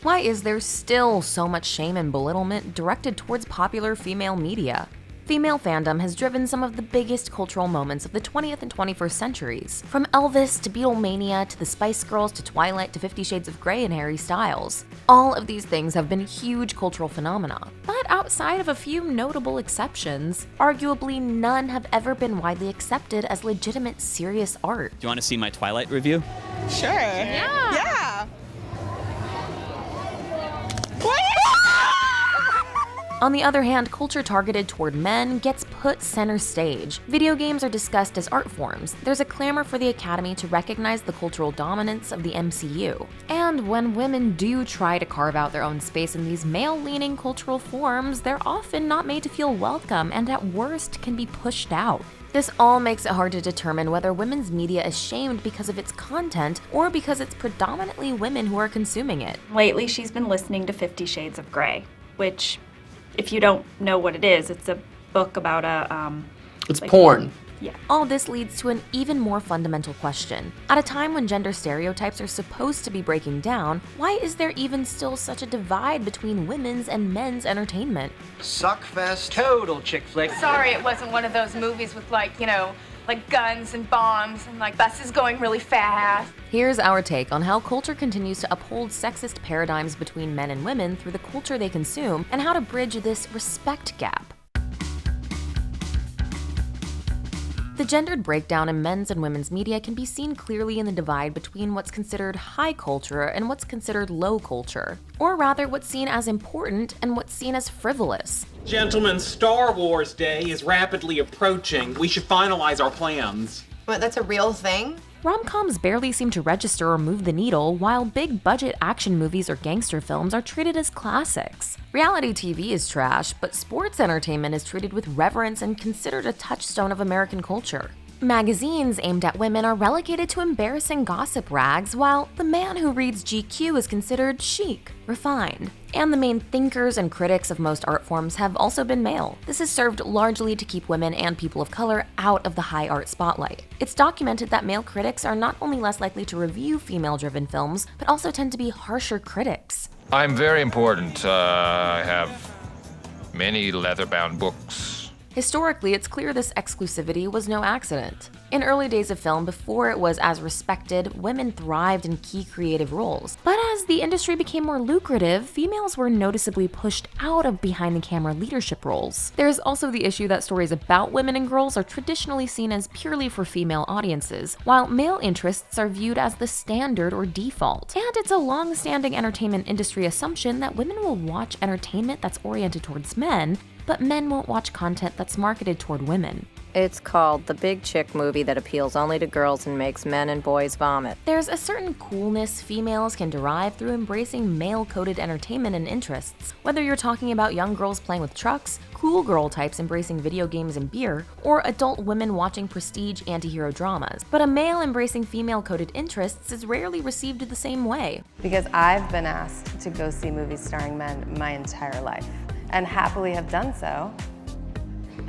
Why is there still so much shame and belittlement directed towards popular female media? Female fandom has driven some of the biggest cultural moments of the 20th and 21st centuries, from Elvis to Beatlemania to the Spice Girls to Twilight to 50 Shades of Grey and Harry Styles. All of these things have been huge cultural phenomena, but outside of a few notable exceptions, arguably none have ever been widely accepted as legitimate serious art. Do you want to see my Twilight review? Sure. Yeah. On the other hand, culture targeted toward men gets put center stage. Video games are discussed as art forms. There's a clamor for the Academy to recognize the cultural dominance of the MCU. And when women do try to carve out their own space in these male-leaning cultural forms, they're often not made to feel welcome and at worst can be pushed out. This all makes it hard to determine whether women's media is shamed because of its content or because it's predominantly women who are consuming it. Lately, she's been listening to 50 Shades of Grey, which, if you don't know what it is, it's a book about It's porn. Yeah. All this leads to an even more fundamental question. At a time when gender stereotypes are supposed to be breaking down, why is there even still such a divide between women's and men's entertainment? Suckfest. Total chick flick. Sorry it wasn't one of those movies with like guns and bombs and like buses going really fast. Here's our take on how culture continues to uphold sexist paradigms between men and women through the culture they consume and how to bridge this respect gap. The gendered breakdown in men's and women's media can be seen clearly in the divide between what's considered high culture and what's considered low culture, or rather what's seen as important and what's seen as frivolous. Gentlemen, Star Wars Day is rapidly approaching. We should finalize our plans. What, that's a real thing? Rom-coms barely seem to register or move the needle, while big-budget action movies or gangster films are treated as classics. Reality TV is trash, but sports entertainment is treated with reverence and considered a touchstone of American culture. Magazines aimed at women are relegated to embarrassing gossip rags, while the man who reads GQ is considered chic, refined. And the main thinkers and critics of most art forms have also been male. This has served largely to keep women and people of color out of the high art spotlight. It's documented that male critics are not only less likely to review female-driven films, but also tend to be harsher critics. I'm very important. I have many leather-bound books. Historically, it's clear this exclusivity was no accident. In early days of film, before it was as respected, women thrived in key creative roles. But as the industry became more lucrative, females were noticeably pushed out of behind-the-camera leadership roles. There's also the issue that stories about women and girls are traditionally seen as purely for female audiences, while male interests are viewed as the standard or default. And it's a long-standing entertainment industry assumption that women will watch entertainment that's oriented towards men, but men won't watch content that's marketed toward women. It's called the big chick movie that appeals only to girls and makes men and boys vomit. There's a certain coolness females can derive through embracing male-coded entertainment and interests, whether you're talking about young girls playing with trucks, cool girl types embracing video games and beer, or adult women watching prestige anti-hero dramas. But a male embracing female-coded interests is rarely received the same way. Because I've been asked to go see movies starring men my entire life, and happily have done so,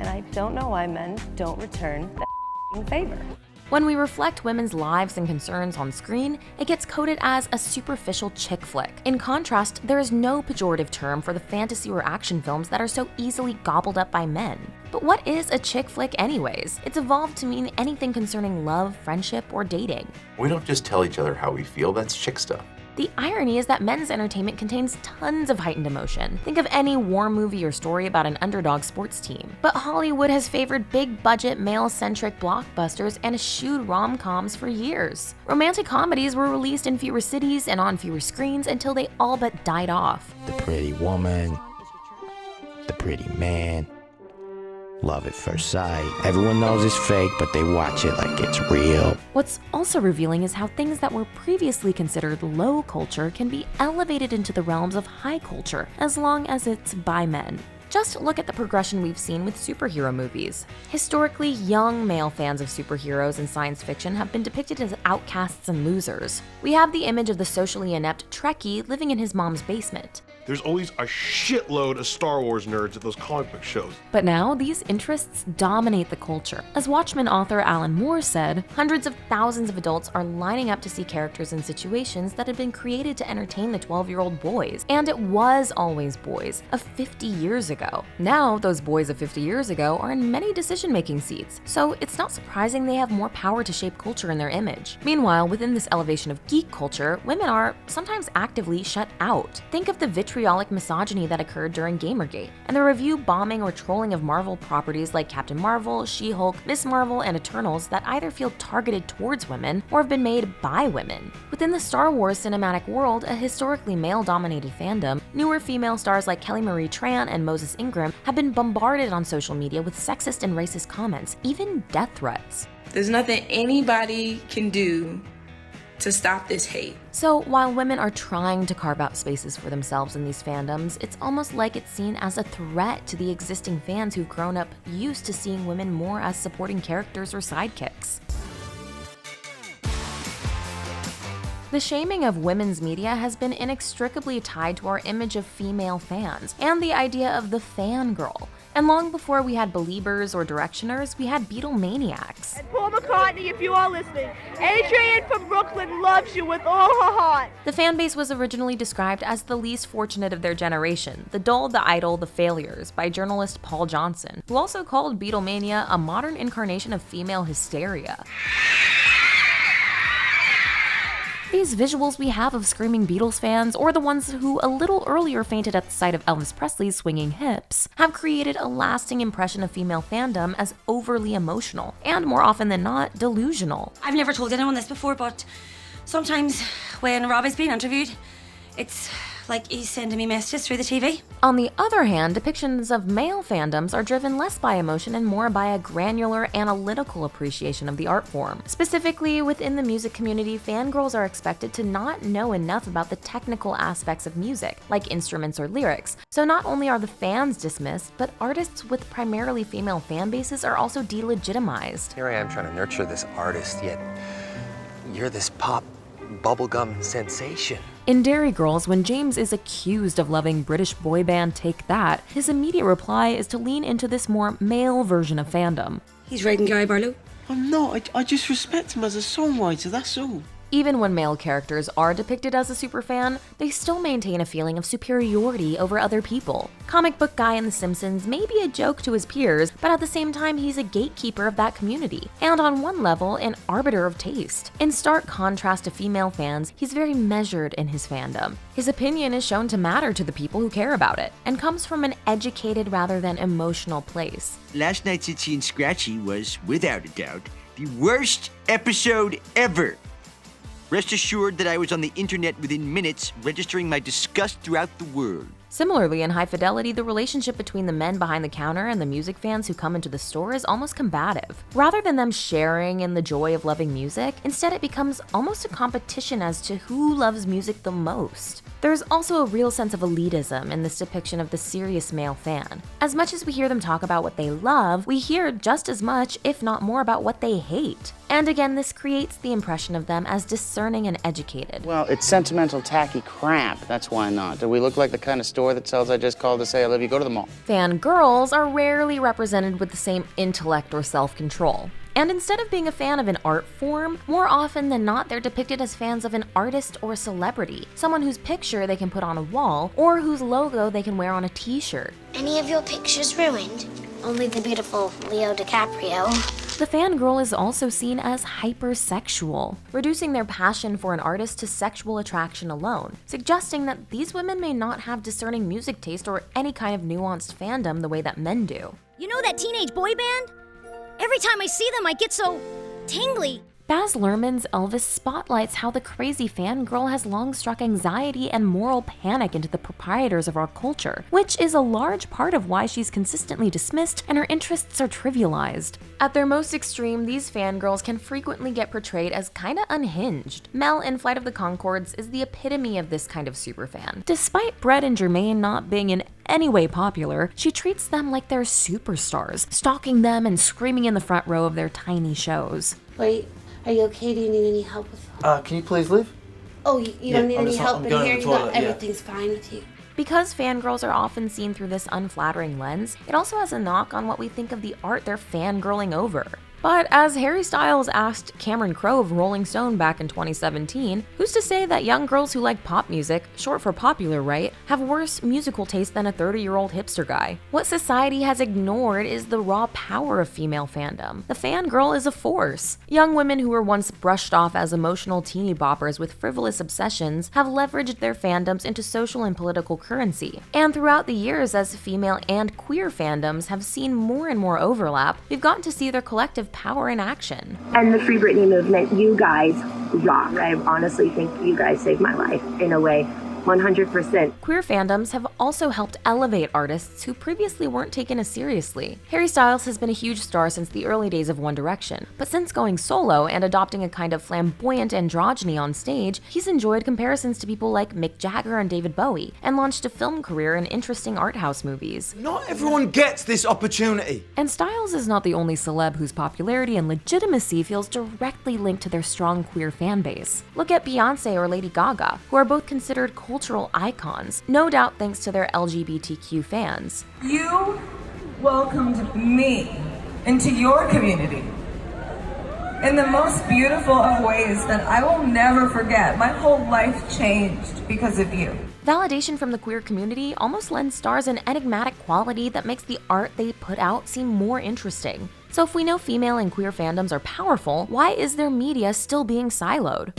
and I don't know why men don't return that favor. When we reflect women's lives and concerns on screen, it gets coded as a superficial chick flick. In contrast, there is no pejorative term for the fantasy or action films that are so easily gobbled up by men. But what is a chick flick anyways? It's evolved to mean anything concerning love, friendship, or dating. We don't just tell each other how we feel, that's chick stuff. The irony is that men's entertainment contains tons of heightened emotion. Think of any war movie or story about an underdog sports team. But Hollywood has favored big-budget, male-centric blockbusters and eschewed rom-coms for years. Romantic comedies were released in fewer cities and on fewer screens until they all but died off. The pretty woman, the pretty man, love at first sight. Everyone knows it's fake, but they watch it like it's real. What's also revealing is how things that were previously considered low culture can be elevated into the realms of high culture, as long as it's by men. Just look at the progression we've seen with superhero movies. Historically, young male fans of superheroes and science fiction have been depicted as outcasts and losers. We have the image of the socially inept Trekkie living in his mom's basement. there's always a shitload of Star Wars nerds at those comic book shows. But now, these interests dominate the culture. As Watchmen author Alan Moore said, hundreds of thousands of adults are lining up to see characters in situations that had been created to entertain the 12-year-old boys. And it was always boys of 50 years ago. Now, those boys of 50 years ago are in many decision-making seats, so it's not surprising they have more power to shape culture in their image. Meanwhile, within this elevation of geek culture, women are sometimes actively shut out. Think of the vitriolic misogyny that occurred during Gamergate, and the review bombing or trolling of Marvel properties like Captain Marvel, She-Hulk, Miss Marvel, and Eternals that either feel targeted towards women or have been made by women. Within the Star Wars cinematic world, a historically male-dominated fandom, newer female stars like Kelly Marie Tran and Moses Ingram have been bombarded on social media with sexist and racist comments, even death threats. There's nothing anybody can do to stop this hate. So while women are trying to carve out spaces for themselves in these fandoms, it's almost like it's seen as a threat to the existing fans who've grown up used to seeing women more as supporting characters or sidekicks. The shaming of women's media has been inextricably tied to our image of female fans and the idea of the fangirl. And long before we had Beliebers or Directioners, we had Beatlemaniacs. And Paul McCartney, if you are listening, Adrienne from Brooklyn loves you with all her heart. The fan base was originally described as the least fortunate of their generation, the dull, the idle, the failures, by journalist Paul Johnson, who also called Beatlemania a modern incarnation of female hysteria. These visuals we have of screaming Beatles fans, or the ones who a little earlier fainted at the sight of Elvis Presley's swinging hips, have created a lasting impression of female fandom as overly emotional, and more often than not, delusional. I've never told anyone this before, but sometimes when Robbie's being interviewed, it's like he's sending me messages through the TV. On the other hand, depictions of male fandoms are driven less by emotion and more by a granular, analytical appreciation of the art form. Specifically, within the music community, fangirls are expected to not know enough about the technical aspects of music, like instruments or lyrics. So not only are the fans dismissed, but artists with primarily female fan bases are also delegitimized. Here I am trying to nurture this artist, yet you're this pop bubblegum sensation. In Dairy Girls, when James is accused of loving British boy band Take That, his immediate reply is to lean into this more male version of fandom. He's writing Gary Barlow. I'm not. I just respect him as a songwriter, that's all. Even when male characters are depicted as a superfan, they still maintain a feeling of superiority over other people. Comic book guy in The Simpsons may be a joke to his peers, but at the same time he's a gatekeeper of that community, and on one level, an arbiter of taste. In stark contrast to female fans, he's very measured in his fandom. His opinion is shown to matter to the people who care about it, and comes from an educated rather than emotional place. Last night's Itsy and Scratchy was, without a doubt, the worst episode ever. Rest assured that I was on the internet within minutes, registering my disgust throughout the world. Similarly, in High Fidelity, the relationship between the men behind the counter and the music fans who come into the store is almost combative. Rather than them sharing in the joy of loving music, instead it becomes almost a competition as to who loves music the most. There's also a real sense of elitism in this depiction of the serious male fan. As much as we hear them talk about what they love, we hear just as much, if not more, about what they hate. And again, this creates the impression of them as discerning and educated. Well, it's sentimental, tacky crap. That's why not. Do we look like the kind of store that sells I just called to say I love you? Go to the mall. Fangirls are rarely represented with the same intellect or self-control. And instead of being a fan of an art form, more often than not, they're depicted as fans of an artist or celebrity, someone whose picture they can put on a wall or whose logo they can wear on a t-shirt. Any of your pictures ruined? Only the beautiful Leo DiCaprio. The fangirl is also seen as hypersexual, reducing their passion for an artist to sexual attraction alone, suggesting that these women may not have discerning music taste or any kind of nuanced fandom the way that men do. You know that teenage boy band? Every time I see them, I get so tingly. Baz Luhrmann's Elvis spotlights how the crazy fangirl has long struck anxiety and moral panic into the proprietors of our culture, which is a large part of why she's consistently dismissed and her interests are trivialized. At their most extreme, these fangirls can frequently get portrayed as kinda unhinged. Mel in Flight of the Conchords is the epitome of this kind of superfan. Despite Brett and Jermaine not being in any way popular, she treats them like they're superstars, stalking them and screaming in the front row of their tiny shows. Wait, are you okay? Do you need any help with? Can you please leave? Oh, you don't need any help in here? Everything's Everything's fine with you. Because fangirls are often seen through this unflattering lens, it also has a knock on what we think of the art they're fangirling over. But as Harry Styles asked Cameron Crowe of Rolling Stone back in 2017, who's to say that young girls who like pop music, short for popular, right, have worse musical taste than a 30-year-old hipster guy? What society has ignored is the raw power of female fandom. The fangirl is a force. Young women who were once brushed off as emotional teeny boppers with frivolous obsessions have leveraged their fandoms into social and political currency. And throughout the years, as female and queer fandoms have seen more and more overlap, we've gotten to see their collective power in action. And the Free Britney movement, you guys rock. I honestly think you guys saved my life in a way. 100%. Queer fandoms have also helped elevate artists who previously weren't taken as seriously. Harry Styles has been a huge star since the early days of One Direction, but since going solo and adopting a kind of flamboyant androgyny on stage, he's enjoyed comparisons to people like Mick Jagger and David Bowie, and launched a film career in interesting art house movies. Not everyone gets this opportunity. And Styles is not the only celeb whose popularity and legitimacy feels directly linked to their strong queer fan base. Look at Beyonce or Lady Gaga, who are both considered cultural icons, no doubt thanks to their LGBTQ fans. You welcomed me into your community in the most beautiful of ways that I will never forget. My whole life changed because of you. Validation from the queer community almost lends stars an enigmatic quality that makes the art they put out seem more interesting. So if we know female and queer fandoms are powerful, why is their media still being siloed?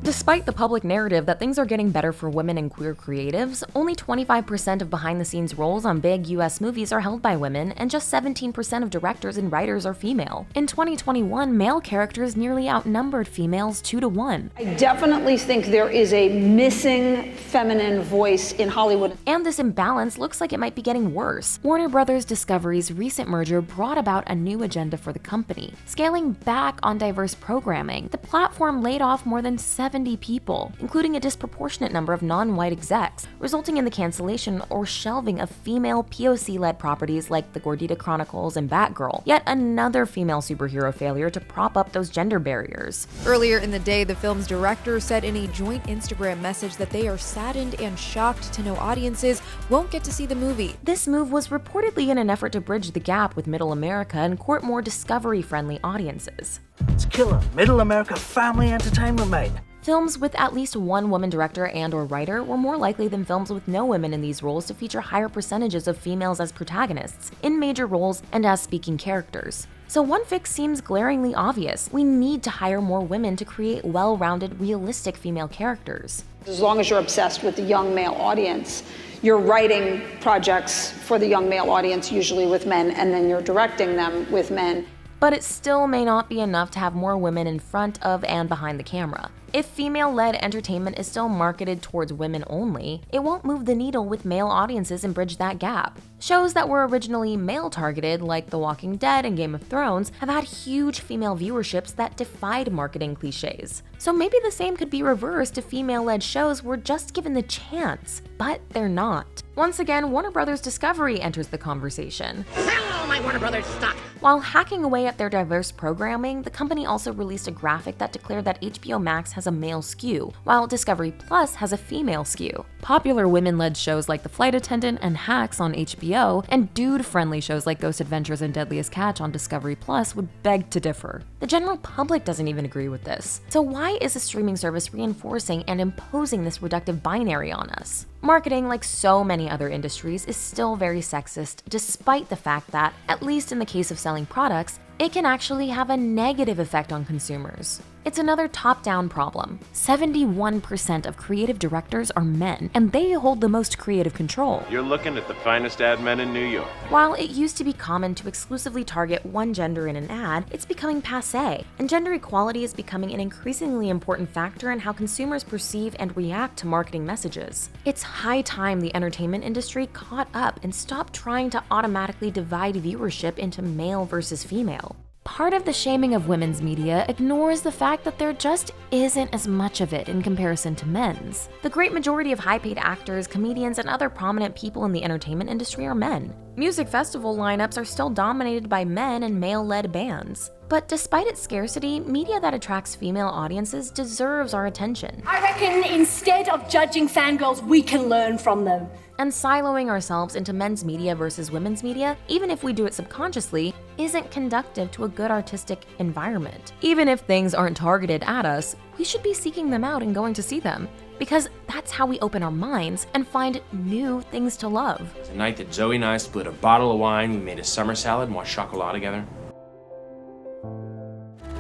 Despite the public narrative that things are getting better for women and queer creatives, only 25% of behind-the-scenes roles on big US movies are held by women, and just 17% of directors and writers are female. In 2021, male characters nearly outnumbered females 2-1. I definitely think there is a missing feminine voice in Hollywood. And this imbalance looks like it might be getting worse. Warner Bros. Discovery's recent merger brought about a new agenda for the company. Scaling back on diverse programming, the platform laid off more than 70 people, including a disproportionate number of non-white execs, resulting in the cancellation or shelving of female POC-led properties like The Gordita Chronicles and Batgirl, yet another female superhero failure to prop up those gender barriers. Earlier in the day, the film's director said in a joint Instagram message that they are saddened and shocked to know audiences won't get to see the movie. This move was reportedly in an effort to bridge the gap with Middle America and court more discovery-friendly audiences. It's killer Middle America family entertainment, mate. Films with at least one woman director and/or writer were more likely than films with no women in these roles to feature higher percentages of females as protagonists, in major roles, and as speaking characters. So one fix seems glaringly obvious. We need to hire more women to create well-rounded, realistic female characters. As long as you're obsessed with the young male audience, you're writing projects for the young male audience, usually with men, and then you're directing them with men. But it still may not be enough to have more women in front of and behind the camera. If female-led entertainment is still marketed towards women only, it won't move the needle with male audiences and bridge that gap. Shows that were originally male-targeted, like The Walking Dead and Game of Thrones, have had huge female viewerships that defied marketing cliches. So maybe the same could be reversed if female-led shows were just given the chance, but they're not. Once again, Warner Bros. Discovery enters the conversation. Hello, my Warner Brothers stock! While hacking away at their diverse programming, the company also released a graphic that declared that HBO Max has a male skew, while Discovery Plus has a female skew. Popular women-led shows like The Flight Attendant and Hacks on HBO, and dude-friendly shows like Ghost Adventures and Deadliest Catch on Discovery Plus would beg to differ. The general public doesn't even agree with this. So why is a streaming service reinforcing and imposing this reductive binary on us? Marketing, like so many other industries, is still very sexist, despite the fact that, at least in the case of selling products, it can actually have a negative effect on consumers. It's another top-down problem. 71% of creative directors are men, and they hold the most creative control. You're looking at the finest ad men in New York. While it used to be common to exclusively target one gender in an ad, it's becoming passé, and gender equality is becoming an increasingly important factor in how consumers perceive and react to marketing messages. It's high time the entertainment industry caught up and stopped trying to automatically divide viewership into male versus female. part of the shaming of women's media ignores the fact that there just isn't as much of it in comparison to men's. The great majority of high-paid actors, comedians, and other prominent people in the entertainment industry are men. Music festival lineups are still dominated by men and male-led bands. But despite its scarcity, media that attracts female audiences deserves our attention. I reckon instead of judging fangirls, we can learn from them. And siloing ourselves into men's media versus women's media, even if we do it subconsciously, isn't conducive to a good artistic environment. Even if things aren't targeted at us, we should be seeking them out and going to see them, because that's how we open our minds and find new things to love. The night that Zoe and I split a bottle of wine, we made a summer salad and watched chocolat together.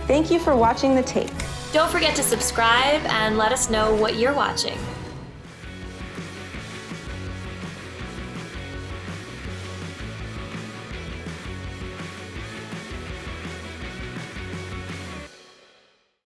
Thank you for watching The Take. Don't forget to subscribe and let us know what you're watching.